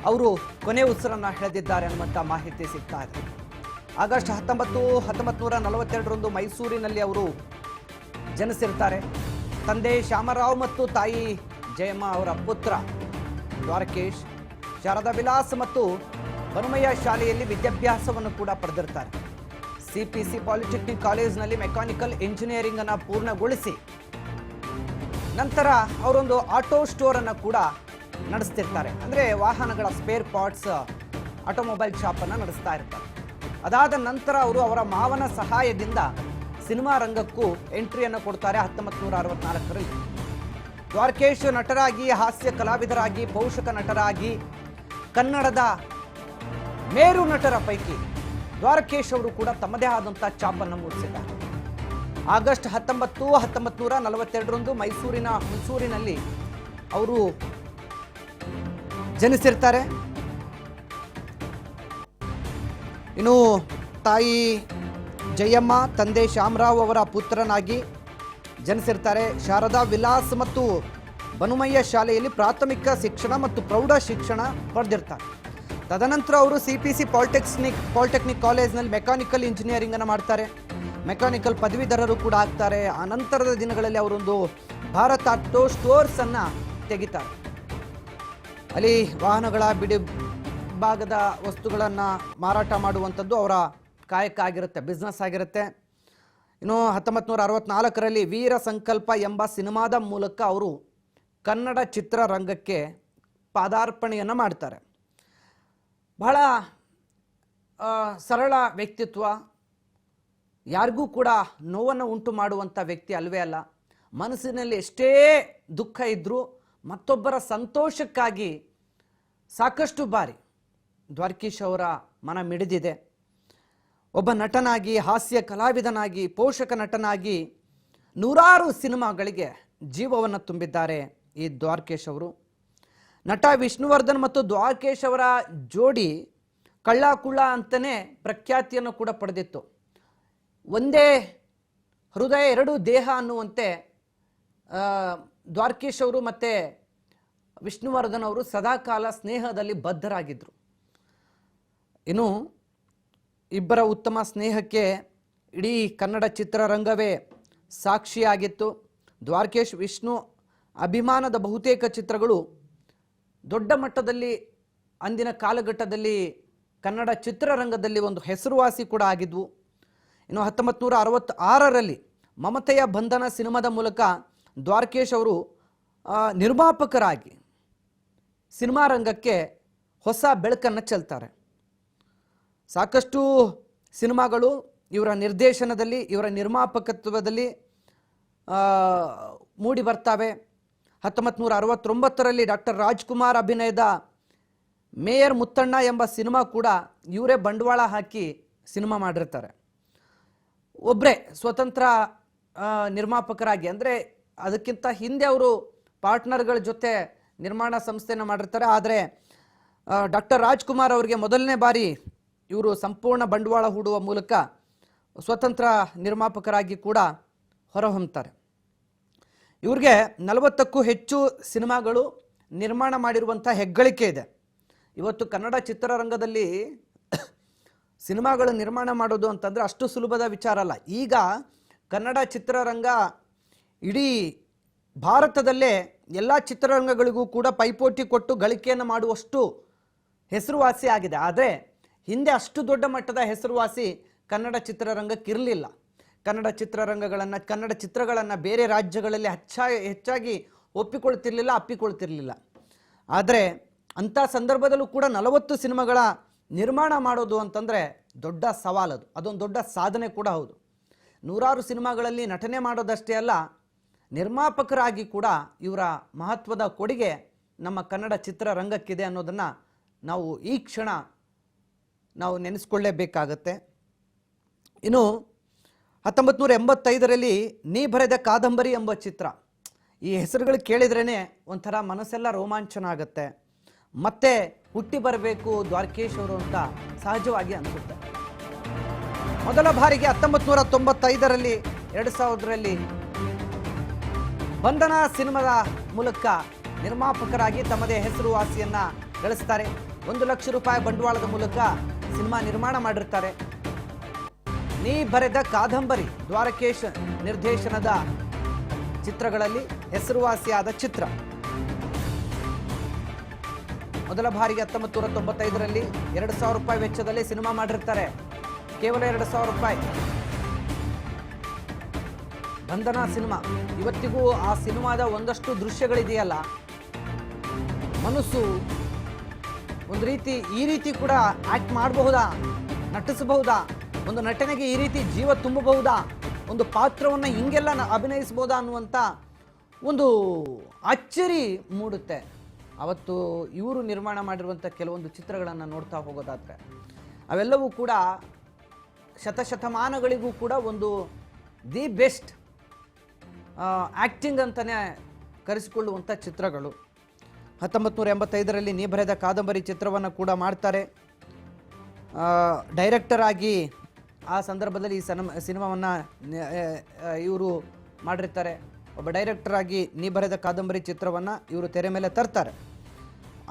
ಅವರು ಕೊನೆ ಉಸಿರನ್ನು ಎಳೆದಿದ್ದಾರೆ ಅನ್ನುವಂಥ ಮಾಹಿತಿ ಸಿಗ್ತಾ ಇದೆ. ಆಗಸ್ಟ್ 1942 ಮೈಸೂರಿನಲ್ಲಿ ಅವರು ಜನಿಸಿರ್ತಾರೆ. ತಂದೆ ಶ್ಯಾಮರಾವ್ ಮತ್ತು ತಾಯಿ ಜಯಮ್ಮ ಅವರ ಪುತ್ರ ದ್ವಾರಕೇಶ್ ಶಾರದಾ ವಿಲಾಸ್ ಮತ್ತು ಬನುಮಯ್ಯ ಶಾಲೆಯಲ್ಲಿ ವಿದ್ಯಾಭ್ಯಾಸವನ್ನು ಕೂಡ ಪಡೆದಿರ್ತಾರೆ. ಸಿಪಿಸಿ ಪಾಲಿಟೆಕ್ನಿಕ್ ಕಾಲೇಜ್ನಲ್ಲಿ ಮೆಕ್ಯಾನಿಕಲ್ ಇಂಜಿನಿಯರಿಂಗ್ ಅನ್ನು ಪೂರ್ಣಗೊಳಿಸಿ ನಂತರ ಅವರೊಂದು ಆಟೋ ಸ್ಟೋರ್ ಅನ್ನು ಕೂಡ ನಡೆಸ್ತಿರ್ತಾರೆ. ಅಂದರೆ ವಾಹನಗಳ ಸ್ಪೇರ್ ಪಾರ್ಟ್ಸ್ ಆಟೋಮೊಬೈಲ್ ಶಾಪ್ ಅನ್ನು ನಡೆಸ್ತಾ ಇರ್ತಾರೆ. ಅದಾದ ನಂತರ ಅವರು ಅವರ ಮಾವನ ಸಹಾಯದಿಂದ ಸಿನಿಮಾ ರಂಗಕ್ಕೂ ಎಂಟ್ರಿಯನ್ನು ಕೊಡ್ತಾರೆ 1964ರಲ್ಲಿ. ದ್ವಾರಕೇಶ್ ನಟರಾಗಿ, ಹಾಸ್ಯ ಕಲಾವಿದರಾಗಿ, ಪೋಷಕ ನಟರಾಗಿ, ಕನ್ನಡದ ಮೇರು ನಟರ ಪೈಕಿ ದ್ವಾರಕೇಶ್ ಅವರು ಕೂಡ ತಮ್ಮದೇ ಆದಂಥ ಛಾಪನ್ನು ಮೂಡಿಸಿದ್ದಾರೆ. ಆಗಸ್ಟ್ 1942 ಮೈಸೂರಿನಲ್ಲಿ ಅವರು ಜನಿಸಿರ್ತಾರೆ. ಇನ್ನು ತಾಯಿ ಜಯಮ್ಮ, ತಂದೆ ಶ್ಯಾಮರಾವ್ ಅವರ ಪುತ್ರನಾಗಿ ಜನಿಸಿರ್ತಾರೆ. ಶಾರದಾ ವಿಲಾಸ್ ಮತ್ತು ಬನುಮಯ್ಯ ಶಾಲೆಯಲ್ಲಿ ಪ್ರಾಥಮಿಕ ಶಿಕ್ಷಣ ಮತ್ತು ಪ್ರೌಢ ಶಿಕ್ಷಣ ಪಡೆದಿರ್ತಾರೆ. ತದನಂತರ ಅವರು ಸಿಪಿಸಿ ಪಾಲಿಟೆಕ್ನಿಕ್ ಕಾಲೇಜ್ನಲ್ಲಿ ಮೆಕ್ಯಾನಿಕಲ್ ಇಂಜಿನಿಯರಿಂಗನ್ನು ಮಾಡ್ತಾರೆ. ಮೆಕ್ಯಾನಿಕಲ್ ಪದವೀಧರರು ಕೂಡ ಆಗ್ತಾರೆ. ಆ ನಂತರದ ದಿನಗಳಲ್ಲಿ ಅವರೊಂದು ಭಾರತ್ ಆಟೋ ಸ್ಟೋರ್ಸನ್ನು ತೆಗಿತಾರೆ. ಅಲ್ಲಿ ವಾಹನಗಳ ಬಿಡಿ ಭಾಗದ ವಸ್ತುಗಳನ್ನು ಮಾರಾಟ ಮಾಡುವಂಥದ್ದು ಅವರ ಕಾಯಕ ಆಗಿರುತ್ತೆ, ಬಿಸ್ನೆಸ್ ಆಗಿರುತ್ತೆ. ಇನ್ನು 1964ರಲ್ಲಿ ವೀರ ಸಂಕಲ್ಪ ಎಂಬ ಸಿನಿಮಾದ ಮೂಲಕ ಅವರು ಕನ್ನಡ ಚಿತ್ರರಂಗಕ್ಕೆ ಪಾದಾರ್ಪಣೆಯನ್ನು ಮಾಡ್ತಾರೆ. ಬಹಳ ಸರಳ ವ್ಯಕ್ತಿತ್ವ, ಯಾರಿಗೂ ಕೂಡ ನೋವನ್ನು ಉಂಟು ಮಾಡುವಂಥ ವ್ಯಕ್ತಿ ಅಲ್ವೇ ಅಲ್ಲ. ಮನಸ್ಸಿನಲ್ಲಿ ಎಷ್ಟೇ ದುಃಖ ಇದ್ದರೂ ಮತ್ತೊಬ್ಬರ ಸಂತೋಷಕ್ಕಾಗಿ ಸಾಕಷ್ಟು ಬಾರಿ ದ್ವಾರಕೀಶ್ ಅವರ ಮನ ಮಿಡಿದಿದೆ. ಒಬ್ಬ ನಟನಾಗಿ, ಹಾಸ್ಯ ಕಲಾವಿದನಾಗಿ, ಪೋಷಕ ನಟನಾಗಿ ನೂರಾರು ಸಿನಿಮಾಗಳಿಗೆ ಜೀವವನ್ನು ತುಂಬಿದ್ದಾರೆ ಈ ದ್ವಾರಕೇಶ್ ಅವರು. ನಟ ವಿಷ್ಣುವರ್ಧನ್ ಮತ್ತು ದ್ವಾರಕೇಶ್ ಅವರ ಜೋಡಿ ಕಳ್ಳ ಕುಳ್ಳ ಅಂತಲೇ ಪ್ರಖ್ಯಾತಿಯನ್ನು ಕೂಡ ಪಡೆದಿತ್ತು. ಒಂದೇ ಹೃದಯ ಎರಡು ದೇಹ ಅನ್ನುವಂತೆ ದ್ವಾರಕೇಶ್ ಅವರು ಮತ್ತು ವಿಷ್ಣುವರ್ಧನ್ ಅವರು ಸದಾಕಾಲ ಸ್ನೇಹದಲ್ಲಿ ಬದ್ಧರಾಗಿದ್ದರು. ಇನ್ನು ಇಬ್ಬರ ಉತ್ತಮ ಸ್ನೇಹಕ್ಕೆ ಇಡೀ ಕನ್ನಡ ಚಿತ್ರರಂಗವೇ ಸಾಕ್ಷಿಯಾಗಿತ್ತು. ದ್ವಾರಕೇಶ್ ವಿಷ್ಣು ಅಭಿಮಾನದ ಬಹುತೇಕ ಚಿತ್ರಗಳು ದೊಡ್ಡ ಮಟ್ಟದಲ್ಲಿ ಅಂದಿನ ಕಾಲಘಟ್ಟದಲ್ಲಿ ಕನ್ನಡ ಚಿತ್ರರಂಗದಲ್ಲಿ ಒಂದು ಹೆಸರುವಾಸಿ ಕೂಡ ಆಗಿದ್ವು. ಇನ್ನು 1966ರಲ್ಲಿ ಮಮತೆಯ ಬಂಧನ ಸಿನಿಮಾದ ಮೂಲಕ ದ್ವಾರಕೇಶ್ ಅವರು ನಿರ್ಮಾಪಕರಾಗಿ ಸಿನಿಮಾ ರಂಗಕ್ಕೆ ಹೊಸ ಬೆಳಕನ್ನು ಚೆಲ್ತಾರೆ. ಸಾಕಷ್ಟು ಸಿನಿಮಾಗಳು ಇವರ ನಿರ್ದೇಶನದಲ್ಲಿ, ಇವರ ನಿರ್ಮಾಪಕತ್ವದಲ್ಲಿ ಮೂಡಿ ಬರ್ತವೆ. 1969ರಲ್ಲಿ ಡಾಕ್ಟರ್ ರಾಜ್ಕುಮಾರ್ ಅಭಿನಯದ ಮೇಯರ್ ಮುತ್ತಣ್ಣ ಎಂಬ ಸಿನಿಮಾ ಕೂಡ ಇವರೇ ಬಂಡವಾಳ ಹಾಕಿ ಸಿನಿಮಾ ಮಾಡಿರ್ತಾರೆ. ಒಬ್ಬರೇ ಸ್ವತಂತ್ರ ನಿರ್ಮಾಪಕರಾಗಿ, ಅಂದರೆ ಅದಕ್ಕಿಂತ ಹಿಂದೆ ಅವರು ಪಾರ್ಟ್ನರ್ಗಳ ಜೊತೆ ನಿರ್ಮಾಣ ಸಂಸ್ಥೆಯನ್ನು ಮಾಡಿರ್ತಾರೆ. ಆದರೆ ಡಾಕ್ಟರ್ ರಾಜ್ಕುಮಾರ್ ಅವರಿಗೆ ಮೊದಲನೇ ಬಾರಿ ಇವರು ಸಂಪೂರ್ಣ ಬಂಡವಾಳ ಹೂಡುವ ಮೂಲಕ ಸ್ವತಂತ್ರ ನಿರ್ಮಾಪಕರಾಗಿ ಕೂಡ ಹೊರಹೊಮ್ಮುತ್ತಾರೆ. ಇವ್ರಿಗೆ 40ಕ್ಕೂ ಹೆಚ್ಚು ಸಿನಿಮಾಗಳು ನಿರ್ಮಾಣ ಮಾಡಿರುವಂಥ ಹೆಗ್ಗಳಿಕೆ ಇದೆ. ಇವತ್ತು ಕನ್ನಡ ಚಿತ್ರರಂಗದಲ್ಲಿ ಸಿನಿಮಾಗಳು ನಿರ್ಮಾಣ ಮಾಡೋದು ಅಂತಂದರೆ ಅಷ್ಟು ಸುಲಭದ ವಿಚಾರ ಅಲ್ಲ. ಈಗ ಕನ್ನಡ ಚಿತ್ರರಂಗ ಇಡೀ ಭಾರತದಲ್ಲೇ ಎಲ್ಲ ಚಿತ್ರರಂಗಗಳಿಗೂ ಕೂಡ ಪೈಪೋಟಿ ಕೊಟ್ಟು ಗಳಿಕೆಯನ್ನು ಮಾಡುವಷ್ಟು ಹೆಸರುವಾಸಿ ಆಗಿದೆ. ಆದರೆ ಹಿಂದೆ ಅಷ್ಟು ದೊಡ್ಡ ಮಟ್ಟದ ಹೆಸರುವಾಸಿ ಕನ್ನಡ ಚಿತ್ರರಂಗಕ್ಕಿರಲಿಲ್ಲ. ಕನ್ನಡ ಚಿತ್ರಗಳನ್ನು ಬೇರೆ ರಾಜ್ಯಗಳಲ್ಲಿ ಹೆಚ್ಚಾಗಿ ಅಪ್ಪಿಕೊಳ್ತಿರ್ಲಿಲ್ಲ. ಆದರೆ ಅಂಥ ಸಂದರ್ಭದಲ್ಲೂ ಕೂಡ 40 ಸಿನಿಮಾಗಳ ನಿರ್ಮಾಣ ಮಾಡೋದು ಅಂತಂದರೆ ದೊಡ್ಡ ಸವಾಲದು, ಅದೊಂದು ದೊಡ್ಡ ಸಾಧನೆ ಕೂಡ ಹೌದು. ನೂರಾರು ಸಿನಿಮಾಗಳಲ್ಲಿ ನಟನೆ ಮಾಡೋದಷ್ಟೇ ಅಲ್ಲ, ನಿರ್ಮಾಪಕರಾಗಿ ಕೂಡ ಇವರ ಮಹತ್ವದ ಕೊಡುಗೆ ನಮ್ಮ ಕನ್ನಡ ಚಿತ್ರರಂಗಕ್ಕಿದೆ ಅನ್ನೋದನ್ನು ನಾವು ಈ ಕ್ಷಣ ನಾವು ನೆನೆಸ್ಕೊಳ್ಳೇಬೇಕಾಗತ್ತೆ. ಇನ್ನು 1985ರಲ್ಲಿ ನೀ ಬರೆದ ಕಾದಂಬರಿ ಎಂಬ ಚಿತ್ರ, ಈ ಹೆಸರುಗಳು ಕೇಳಿದ್ರೇ ಒಂಥರ ಮನಸ್ಸೆಲ್ಲ ರೋಮಾಂಚನ ಆಗುತ್ತೆ. ಮತ್ತೆ ಹುಟ್ಟಿ ಬರಬೇಕು ದ್ವಾರಕೇಶ್ ಅವರು ಅಂತ ಸಹಜವಾಗಿ ಅನಿಸುತ್ತೆ. ಮೊದಲ ಬಾರಿಗೆ 1995ರಲ್ಲಿ 2000ರಲ್ಲಿ ಬಂಧನ ಸಿನಿಮಾದ ಮೂಲಕ ನಿರ್ಮಾಪಕರಾಗಿ ತಮ್ಮದೇ ಹೆಸರುವಾಸಿಯನ್ನ ಗಳಿಸ್ತಾರೆ. 1,00,000 ರೂಪಾಯಿ ಬಂಡವಾಳದ ಮೂಲಕ ಸಿನಿಮಾ ನಿರ್ಮಾಣ ಮಾಡಿರ್ತಾರೆ. ನೀ ಬರೆದ ಕಾದಂಬರಿ ದ್ವಾರಕೇಶ್ ನಿರ್ದೇಶನದ ಚಿತ್ರಗಳಲ್ಲಿ ಹೆಸರುವಾಸಿಯಾದ ಚಿತ್ರ. ಮೊದಲ ಬಾರಿಗೆ 1995ರಲ್ಲಿ 2,000 ರೂಪಾಯಿ ವೆಚ್ಚದಲ್ಲಿ ಸಿನಿಮಾ ಮಾಡಿರ್ತಾರೆ. ಕೇವಲ 2,000 ರೂಪಾಯಿ. ಬಂಧನ ಸಿನಿಮಾ. ಇವತ್ತಿಗೂ ಆ ಸಿನಿಮಾದ ಒಂದಷ್ಟು ದೃಶ್ಯಗಳಿದೆಯಲ್ಲ, ಮನಸ್ಸು ಒಂದು ರೀತಿ ಈ ರೀತಿ ಕೂಡ ಆಕ್ಟ್ ಮಾಡಬಹುದಾ, ನಟಿಸಬಹುದಾ, ಒಂದು ನಟನೆಗೆ ಈ ರೀತಿ ಜೀವ ತುಂಬಬಹುದಾ, ಒಂದು ಪಾತ್ರವನ್ನು ಹಿಂಗೆಲ್ಲ ಅಭಿನಯಿಸಬಹುದಾ ಅನ್ನುವಂಥ ಒಂದು ಅಚ್ಚರಿ ಮೂಡುತ್ತೆ. ಅವತ್ತು ಇವರು ನಿರ್ಮಾಣ ಮಾಡಿರುವಂಥ ಕೆಲವೊಂದು ಚಿತ್ರಗಳನ್ನು ನೋಡ್ತಾ ಹೋಗೋದಾದರೆ ಅವೆಲ್ಲವೂ ಕೂಡ ಶತಶತಮಾನಗಳಿಗೂ ಕೂಡ ಒಂದು ದಿ ಬೆಸ್ಟ್ ಆ್ಯಕ್ಟಿಂಗ್ ಅಂತಲೇ ಕರೆಸಿಕೊಳ್ಳುವಂಥ ಚಿತ್ರಗಳು. 1985ರಲ್ಲಿ ನೀ ಬರೆದ ಕಾದಂಬರಿ ಚಿತ್ರವನ್ನು ಕೂಡ ಮಾಡ್ತಾರೆ. ಡೈರೆಕ್ಟರ್ ಆಗಿ ಆ ಸಂದರ್ಭದಲ್ಲಿ ಈ ಸಿನಿಮಾವನ್ನು ಇವರು ಮಾಡಿರ್ತಾರೆ. ಒಬ್ಬ ಡೈರೆಕ್ಟರ್ ಆಗಿ ನೀ ಬರೆದ ಕಾದಂಬರಿ ಚಿತ್ರವನ್ನು ಇವರು ತೆರೆ ಮೇಲೆ ತರ್ತಾರೆ.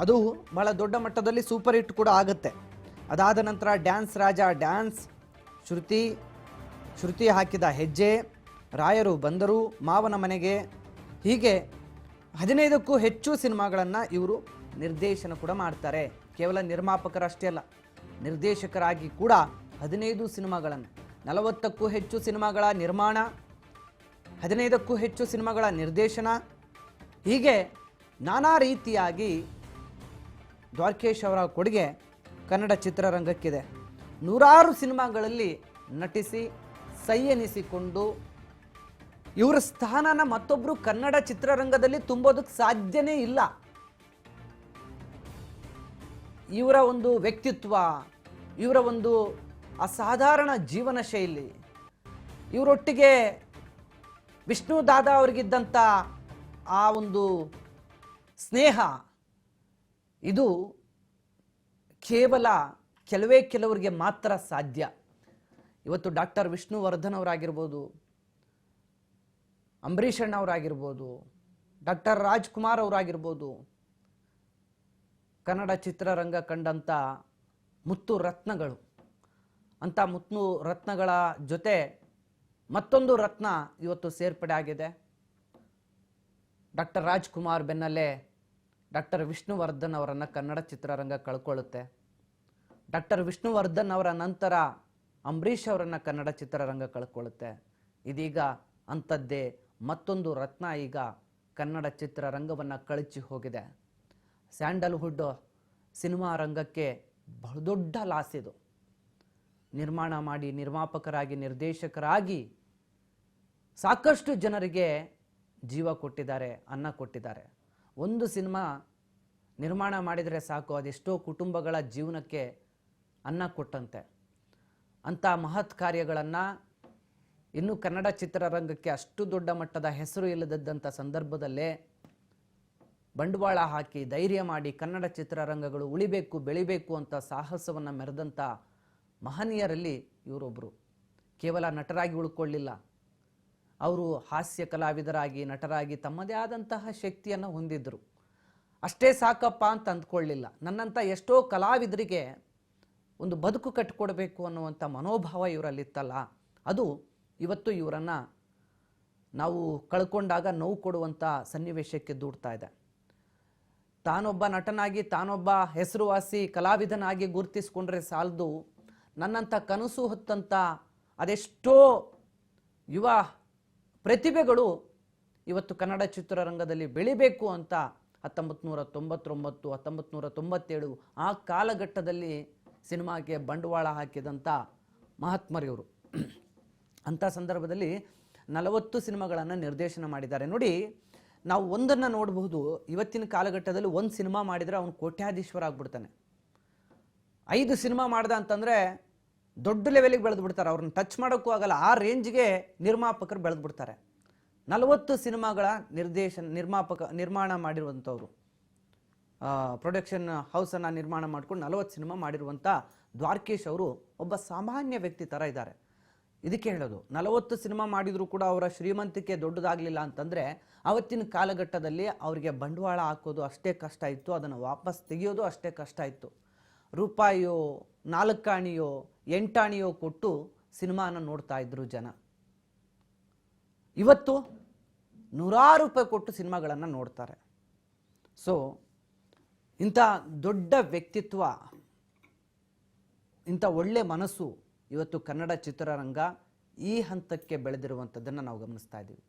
ಅದು ಬಹಳ ದೊಡ್ಡ ಮಟ್ಟದಲ್ಲಿ ಸೂಪರ್ ಹಿಟ್ ಕೂಡ ಆಗುತ್ತೆ. ಅದಾದ ನಂತರ ಡ್ಯಾನ್ಸ್ ರಾಜ, ಡ್ಯಾನ್ಸ್, ಶ್ರುತಿ ಹಾಕಿದ ಹೆಜ್ಜೆ, ರಾಯರು ಬಂದರು, ಮಾವನ ಮನೆಗೆ, ಹೀಗೆ 15ಕ್ಕೂ ಹೆಚ್ಚು ಸಿನಿಮಾಗಳನ್ನು ಇವರು ನಿರ್ದೇಶನ ಕೂಡ ಮಾಡ್ತಾರೆ. ಕೇವಲ ನಿರ್ಮಾಪಕರಷ್ಟೇ ಅಲ್ಲ, ನಿರ್ದೇಶಕರಾಗಿ ಕೂಡ 15 ಸಿನಿಮಾಗಳನ್ನು, 40ಕ್ಕೂ ಹೆಚ್ಚು ಸಿನಿಮಾಗಳ ನಿರ್ಮಾಣ, 15ಕ್ಕೂ ಹೆಚ್ಚು ಸಿನಿಮಾಗಳ ನಿರ್ದೇಶನ, ಹೀಗೆ ನಾನಾ ರೀತಿಯಾಗಿ ದ್ವಾರಕೇಶ್ ಅವರ ಕೊಡುಗೆ ಕನ್ನಡ ಚಿತ್ರರಂಗಕ್ಕಿದೆ. ನೂರಾರು ಸಿನಿಮಾಗಳಲ್ಲಿ ನಟಿಸಿ ಸೈ ಎನಿಸಿಕೊಂಡು ಇವರ ಸ್ಥಾನನ ಮತ್ತೊಬ್ಬರು ಕನ್ನಡ ಚಿತ್ರರಂಗದಲ್ಲಿ ತುಂಬೋದಕ್ಕೆ ಸಾಧ್ಯನೇ ಇಲ್ಲ. ಇವರ ಒಂದು ವ್ಯಕ್ತಿತ್ವ, ಇವರ ಒಂದು ಅಸಾಧಾರಣ ಜೀವನ ಶೈಲಿ, ಇವರೊಟ್ಟಿಗೆ ವಿಷ್ಣು ದಾದಾ ಅವರಿಗಿದ್ದಂಥ ಆ ಒಂದು ಸ್ನೇಹ, ಇದು ಕೇವಲ ಕೆಲವರಿಗೆ ಮಾತ್ರ ಸಾಧ್ಯ. ಇವತ್ತು ಡಾಕ್ಟರ್ ವಿಷ್ಣುವರ್ಧನ್ ಅವರಾಗಿರ್ಬೋದು, ಅಂಬರೀಷ್ ಅಣ್ಣ ಅವರಾಗಿರ್ಬೋದು, ಡಾಕ್ಟರ್ ರಾಜ್ಕುಮಾರ್ ಅವರಾಗಿರ್ಬೋದು, ಕನ್ನಡ ಚಿತ್ರರಂಗ ಕಂಡಂಥ ಮುತ್ತು ರತ್ನಗಳು. ಅಂಥ ಮುತ್ತು ರತ್ನಗಳ ಜೊತೆ ಮತ್ತೊಂದು ರತ್ನ ಇವತ್ತು ಸೇರ್ಪಡೆ ಆಗಿದೆ. ಡಾಕ್ಟರ್ ರಾಜ್ಕುಮಾರ್ ಬೆನ್ನಲ್ಲೇ ಡಾಕ್ಟರ್ ವಿಷ್ಣುವರ್ಧನ್ ಅವರನ್ನು ಕನ್ನಡ ಚಿತ್ರರಂಗ ಕಳ್ಕೊಳ್ಳುತ್ತೆ. ಡಾಕ್ಟರ್ ವಿಷ್ಣುವರ್ಧನ್ ಅವರ ನಂತರ ಅಂಬರೀಷ್ ಅವರನ್ನು ಕನ್ನಡ ಚಿತ್ರರಂಗ ಕಳ್ಕೊಳ್ಳುತ್ತೆ. ಇದೀಗ ಅಂಥದ್ದೇ ಮತ್ತೊಂದು ರತ್ನ ಈಗ ಕನ್ನಡ ಚಿತ್ರರಂಗವನ್ನು ಕಳಚಿ ಹೋಗಿದೆ. ಸ್ಯಾಂಡಲ್ವುಡ್ ಸಿನಿಮಾ ರಂಗಕ್ಕೆ ಬಹುದೊಡ್ಡ ಲಾಸ್ ಇದು. ನಿರ್ಮಾಣ ಮಾಡಿ, ನಿರ್ಮಾಪಕರಾಗಿ, ನಿರ್ದೇಶಕರಾಗಿ ಸಾಕಷ್ಟು ಜನರಿಗೆ ಜೀವ ಕೊಟ್ಟಿದ್ದಾರೆ, ಅನ್ನ ಕೊಟ್ಟಿದ್ದಾರೆ. ಒಂದು ಸಿನಿಮಾ ನಿರ್ಮಾಣ ಮಾಡಿದರೆ ಸಾಕು, ಅದೆಷ್ಟೋ ಕುಟುಂಬಗಳ ಜೀವನಕ್ಕೆ ಅನ್ನ ಕೊಟ್ಟಂತೆ. ಅಂಥ ಮಹತ್ ಕಾರ್ಯಗಳನ್ನು ಇನ್ನು ಕನ್ನಡ ಚಿತ್ರರಂಗಕ್ಕೆ ಅಷ್ಟು ದೊಡ್ಡ ಮಟ್ಟದ ಹೆಸರು ಇಲ್ಲದಂಥ ಸಂದರ್ಭದಲ್ಲೇ ಬಂಡವಾಳ ಹಾಕಿ ಧೈರ್ಯ ಮಾಡಿ ಕನ್ನಡ ಚಿತ್ರರಂಗಗಳು ಉಳಿಬೇಕು, ಬೆಳಿಬೇಕು ಅಂತ ಸಾಹಸವನ್ನು ಮೆರೆದಂಥ ಮಹನೀಯರಲ್ಲಿ ಇವರೊಬ್ಬರು. ಕೇವಲ ನಟರಾಗಿ ಉಳ್ಕೊಳ್ಳಿಲ್ಲ, ಅವರು ಹಾಸ್ಯ ಕಲಾವಿದರಾಗಿ, ನಟರಾಗಿ ತಮ್ಮದೇ ಆದಂತಹ ಶಕ್ತಿಯನ್ನು ಹೊಂದಿದ್ದರು. ಅಷ್ಟೇ ಸಾಕಪ್ಪ ಅಂತ ಅಂದ್ಕೊಳ್ಳಿಲ್ಲ. ನನ್ನಂಥ ಎಷ್ಟೋ ಕಲಾವಿದರಿಗೆ ಒಂದು ಬದುಕು ಕಟ್ಟಿಕೊಡ್ಬೇಕು ಅನ್ನುವಂಥ ಮನೋಭಾವ ಇವರಲ್ಲಿತ್ತಲ್ಲ, ಅದು ಇವತ್ತು ಇವರನ್ನು ನಾವು ಕಳ್ಕೊಂಡಾಗ ನೋವು ಕೊಡುವಂಥ ಸನ್ನಿವೇಶಕ್ಕೆ ದೂಡ್ತಾ ಇದೆ. ತಾನೊಬ್ಬ ನಟನಾಗಿ, ತಾನೊಬ್ಬ ಹೆಸರುವಾಸಿ ಕಲಾವಿದನಾಗಿ ಗುರುತಿಸ್ಕೊಂಡ್ರೆ ಸಾಲದು, ನನ್ನಂಥ ಕನಸು ಹೊತ್ತಂಥ ಅದೆಷ್ಟೋ ಯುವ ಪ್ರತಿಭೆಗಳು ಇವತ್ತು ಕನ್ನಡ ಚಿತ್ರರಂಗದಲ್ಲಿ ಬೆಳಿಬೇಕು ಅಂತ 1999, 1997 ಆ ಕಾಲಘಟ್ಟದಲ್ಲಿ ಸಿನಿಮಾಗೆ ಬಂಡವಾಳ ಹಾಕಿದಂಥ ಮಹಾತ್ಮರಿವರು. ಅಂಥ ಸಂದರ್ಭದಲ್ಲಿ 40 ಸಿನಿಮಾಗಳನ್ನು ನಿರ್ದೇಶನ ಮಾಡಿದ್ದಾರೆ. ನೋಡಿ, ನಾವು ಒಂದನ್ನು ನೋಡಬಹುದು, ಇವತ್ತಿನ ಕಾಲಘಟ್ಟದಲ್ಲಿ ಒಂದು ಸಿನಿಮಾ ಮಾಡಿದರೆ ಅವನು ಕೋಟ್ಯಾಧೀಶ್ವರ ಆಗ್ಬಿಡ್ತಾನೆ. 5 ಸಿನಿಮಾ ಮಾಡ್ದ ಅಂತಂದರೆ ದೊಡ್ಡ ಲೆವೆಲಿಗೆ ಬೆಳೆದು ಬಿಡ್ತಾರೆ, ಅವ್ರನ್ನ ಟಚ್ ಮಾಡೋಕ್ಕೂ ಆಗಲ್ಲ, ಆ ರೇಂಜ್ಗೆ ನಿರ್ಮಾಪಕರು ಬೆಳೆದು ಬಿಡ್ತಾರೆ. 40 ಸಿನಿಮಾಗಳ ನಿರ್ಮಾಣ ಮಾಡಿರುವಂಥವ್ರು, ಪ್ರೊಡಕ್ಷನ್ ಹೌಸನ್ನು ನಿರ್ಮಾಣ ಮಾಡ್ಕೊಂಡು 40 ಸಿನಿಮಾ ಮಾಡಿರುವಂಥ ದ್ವಾರಕೇಶ್ ಅವರು ಒಬ್ಬ ಸಾಮಾನ್ಯ ವ್ಯಕ್ತಿ ಥರ ಇದ್ದಾರೆ. ಇದಕ್ಕೆ ಹೇಳೋದು 40 ಸಿನಿಮಾ ಮಾಡಿದರೂ ಕೂಡ ಅವರ ಶ್ರೀಮಂತಿಕೆ ದೊಡ್ಡದಾಗಲಿಲ್ಲ ಅಂತಂದರೆ ಅವತ್ತಿನ ಕಾಲಘಟ್ಟದಲ್ಲಿ ಅವರಿಗೆ ಬಂಡವಾಳ ಹಾಕೋದು ಅಷ್ಟೇ ಕಷ್ಟ ಇತ್ತು, ಅದನ್ನು ವಾಪಸ್ ತೆಗೆಯೋದು ಅಷ್ಟೇ ಕಷ್ಟ ಇತ್ತು. ರೂಪಾಯಿಯೋ 4 ಆಣೆಯೋ 8 ಆಣೆಯೋ ಕೊಟ್ಟು ಸಿನಿಮಾನ ನೋಡ್ತಾ ಇದ್ರು ಜನ. ಇವತ್ತು ನೂರಾರು ರೂಪಾಯಿ ಕೊಟ್ಟು ಸಿನಿಮಾಗಳನ್ನು ನೋಡ್ತಾರೆ. ಸೊ ಇಂಥ ದೊಡ್ಡ ವ್ಯಕ್ತಿತ್ವ, ಇಂಥ ಒಳ್ಳೆ ಮನಸ್ಸು ಇವತ್ತು ಕನ್ನಡ ಚಿತ್ರರಂಗ ಈ ಹಂತಕ್ಕೆ ಬೆಳೆದಿರುವಂಥದ್ದನ್ನು ನಾವು ಗಮನಿಸ್ತಾ ಇದ್ದೀವಿ.